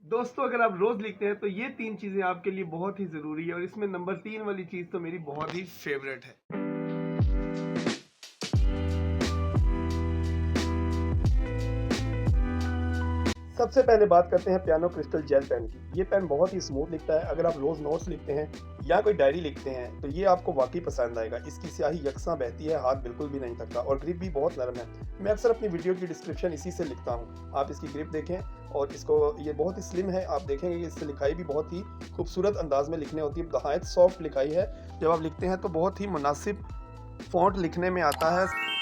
दोस्तों अगर आप रोज लिखते हैं तो ये 3 चीजें आपके लिए बहुत ही जरूरी है और इसमें नंबर 3 वाली चीज तो मेरी बहुत ही फेवरेट है। सबसे पहले बात करते हैं पियानो क्रिस्टल जेल पेन की। ये पेन बहुत ही स्मूथ लिखता है। अगर आप रोज नोट्स लिखते हैं या कोई डायरी लिखते हैं तो ये आपको वाकई पसंद आएगा। इसकी स्याही यकसा बहती है, हाथ बिल्कुल भी नहीं थकता और ग्रिप भी बहुत नरम है। मैं अक्सर अपनी वीडियो की डिस्क्रिप्शन इसी से लिखता हूँ। आप इसकी ग्रिप देखें और इसको, ये बहुत ही स्लिम है। आप देखेंगे कि इससे लिखाई भी बहुत ही खूबसूरत अंदाज में लिखने होती है। नहायत सॉफ्ट लिखाई है। जब आप लिखते हैं तो बहुत ही मुनासिब फ़ॉन्ट लिखने में आता है।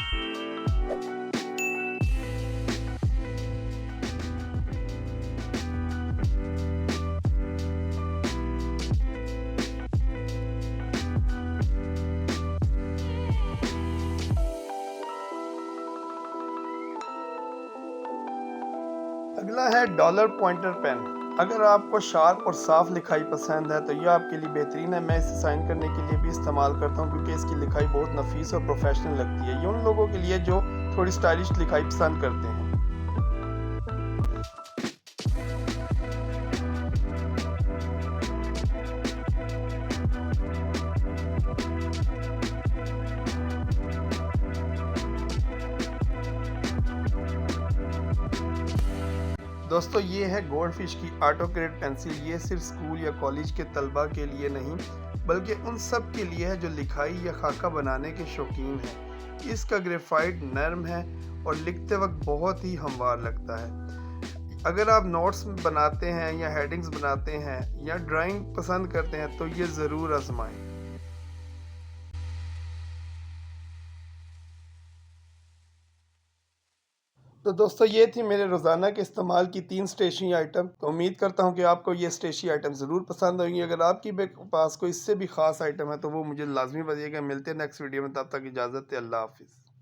अगला है डॉलर पॉइंटर पेन। अगर आपको शार्प और साफ लिखाई पसंद है तो यह आपके लिए बेहतरीन है। मैं इसे साइन करने के लिए भी इस्तेमाल करता हूं क्योंकि इसकी लिखाई बहुत नफीस और प्रोफेशनल लगती है। ये उन लोगों के लिए जो थोड़ी स्टाइलिश लिखाई पसंद करते हैं। दोस्तों ये है गोल्ड फिश की ऑटोक्रेट पेंसिल। ये सिर्फ स्कूल या कॉलेज के तलबा के लिए नहीं बल्कि उन सब के लिए है जो लिखाई या खाका बनाने के शौकीन हैं। इसका ग्रेफाइट नरम है और लिखते वक्त बहुत ही हमवार लगता है। अगर आप नोट्स बनाते हैं या हेडिंग्स बनाते हैं या ड्राइंग पसंद करते हैं तो ये ज़रूर आजमाएं। तो दोस्तों ये थी मेरे रोज़ाना के इस्तेमाल की 3 स्टेशनरी आइटम। तो उम्मीद करता हूँ कि आपको ये स्टेशनरी आइटम ज़रूर पसंद होंगी। अगर आपकी पास कोई इससे भी ख़ास आइटम है तो वो मुझे लाजमी बताइएगा। मिलते हैं नेक्स्ट वीडियो में, तब तक इजाज़त है। अल्लाह हाफ़िज़।